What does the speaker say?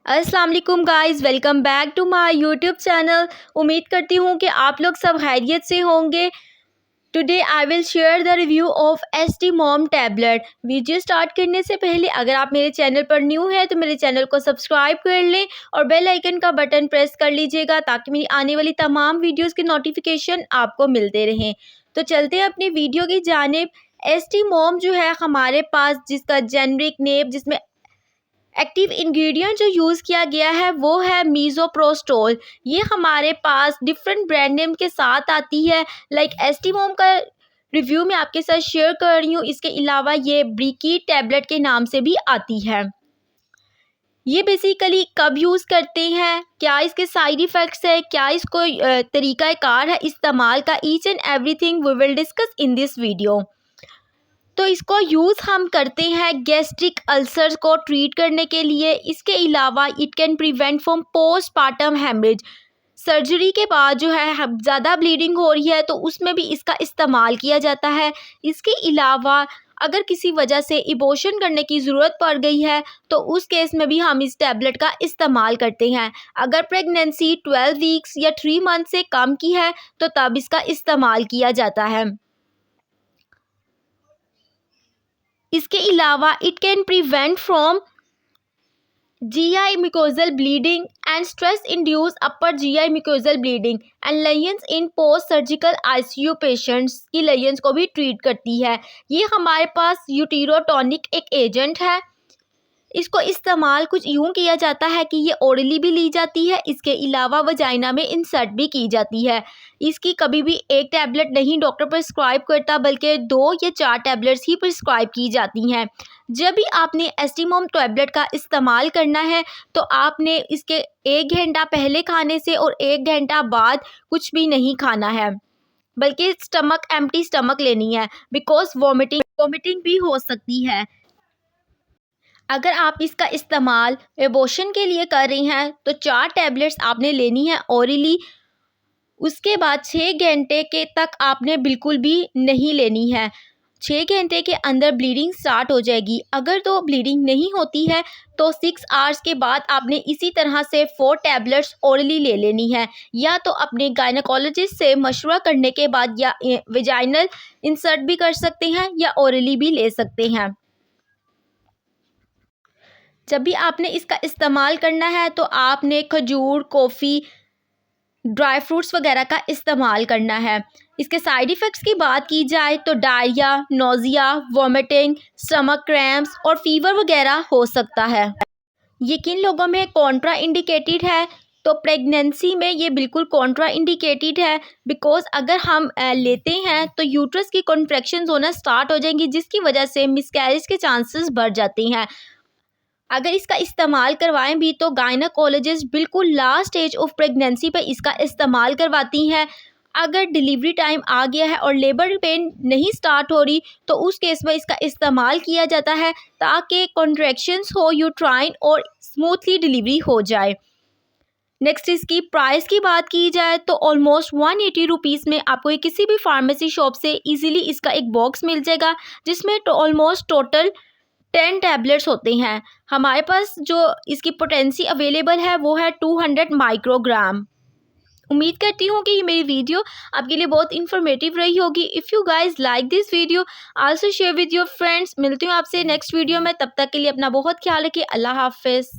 अस्सलाम वालेकुम guys, welcome back to my YouTube channel. उम्मीद करती हूँ कि आप लोग सब खैरियत से होंगे। Today I will share the review of ST mom tablet. Video start करने से पहले अगर आप मेरे चैनल पर न्यू हैं तो मेरे चैनल को सब्सक्राइब कर लें और बेल आइकन का बटन प्रेस कर लीजिएगा ताकि मेरी आने वाली तमाम वीडियोज़ के नोटिफिकेशन आपको मिलते रहें। तो चलते हैं अपनी वीडियो की जानिब। एसटी मॉम जो है हमारे पास, जिसका जेनरिक नेम, जिसमें एक्टिव इंग्रेडिएंट जो यूज़ किया गया है वो है मीज़ोप्रोस्टोल। ये हमारे पास डिफरेंट ब्रांड नेम के साथ आती है। लाइक एस्टीमोम का रिव्यू मैं आपके साथ शेयर कर रही हूँ। इसके अलावा ये ब्रिकी टैबलेट के नाम से भी आती है। ये बेसिकली कब यूज़ करते हैं, क्या इसके साइड इफ़ेक्ट्स है, क्या इसको तरीक़ाकार है इस्तेमाल का, each and everything we will discuss in this video. तो इसको यूज़ हम करते हैं गैस्ट्रिक अल्सर्स को ट्रीट करने के लिए। इसके अलावा it can prevent from postpartum haemorrhage. Surgery के बाद जो है ज़्यादा ब्लीडिंग हो रही है तो उसमें भी इसका इस्तेमाल किया जाता है। इसके अलावा अगर किसी वजह से इबॉर्शन करने की ज़रूरत पड़ गई है तो उस केस में भी हम इस टैबलेट का इस्तेमाल करते हैं। अगर प्रेगनेंसी 12 वीक्स या 3 मंथ से कम की है तो तब इसका इस्तेमाल किया जाता है। इसके अलावा it can prevent from GI mucosal bleeding and stress induced upper GI mucosal bleeding and Lions in post surgical ICU patients की लायंस को भी ट्रीट करती है। ये हमारे पास यूटेरोटॉनिक एक एजेंट है। इसको इस्तेमाल कुछ यूँ किया जाता है कि ये ओरली भी ली जाती है, इसके अलावा वजाइना में इंसर्ट भी की जाती है। इसकी कभी भी एक टैबलेट नहीं डॉक्टर प्रिस्क्राइब करता बल्कि 2 या 4 टैबलेट्स ही प्रिस्क्राइब की जाती हैं। जब भी आपने एस्टीमोम टैबलेट का इस्तेमाल करना है तो आपने इसके 1 घंटा पहले खाने से और 1 घंटा बाद कुछ भी नहीं खाना है, बल्कि स्टमक एम्प्टी स्टमक लेनी है, बिकॉज वॉमिटिंग भी हो सकती है। अगर आप इसका इस्तेमाल एबॉर्शन के लिए कर रही हैं तो 4 टैबलेट्स आपने लेनी है ओरली। उसके बाद 6 घंटे के तक आपने बिल्कुल भी नहीं लेनी है। 6 घंटे के अंदर ब्लीडिंग स्टार्ट हो जाएगी। अगर तो ब्लीडिंग नहीं होती है तो 6 आवर्स के बाद आपने इसी तरह से 4 टैबलेट्स ओरली ले लेनी है, या तो अपने गायनेकोलॉजिस्ट से मशवरा करने के बाद, या वेजाइनल इंसर्ट भी कर सकते हैं या ओरली भी ले सकते हैं। जब भी आपने इसका इस्तेमाल करना है तो आपने खजूर, कॉफ़ी, ड्राई फ्रूट्स वगैरह का इस्तेमाल करना है। इसके साइड इफ़ेक्ट्स की बात की जाए तो diarrhoea, nausea, vomiting, stomach cramps और फीवर वगैरह हो सकता है। ये किन लोगों में कॉन्ट्रा इंडिकेटेड है? तो प्रेगनेंसी में ये बिल्कुल कॉन्ट्रा इंडिकेटेड है, बिकॉज अगर हम लेते हैं तो यूट्रस की कॉन्ट्रैक्शंस होना स्टार्ट हो जाएंगी, जिसकी वजह से मिसकैरेज के चांसेस बढ़ जाते हैं। अगर इसका इस्तेमाल करवाएं भी तो गायनेकोलॉजिस्ट बिल्कुल लास्ट स्टेज ऑफ प्रेगनेंसी पर इसका इस्तेमाल करवाती हैं। अगर डिलीवरी टाइम आ गया है और लेबर पेन नहीं स्टार्ट हो रही तो उस केस में इसका इस्तेमाल किया जाता है ताकि कॉन्ट्रैक्शंस हो यूट्राइन और स्मूथली डिलीवरी हो जाए। नेक्स्ट इसकी प्राइस की बात की जाए तो ऑलमोस्ट 180 रुपीज़ में आपको ये किसी भी फार्मेसी शॉप से इजीली इसका एक बॉक्स मिल जाएगा, जिसमें ऑलमोस्ट टोटल 10 टैबलेट्स होते हैं। हमारे पास जो इसकी पोटेंसी अवेलेबल है वो है 200 माइक्रोग्राम। उम्मीद करती हूँ कि ये मेरी वीडियो आपके लिए बहुत इन्फॉर्मेटिव रही होगी। If you guys like this video also share with your friends. मिलती हूँ आपसे नेक्स्ट वीडियो में, तब तक के लिए अपना बहुत ख्याल रखिए। अल्लाह हाफिज़।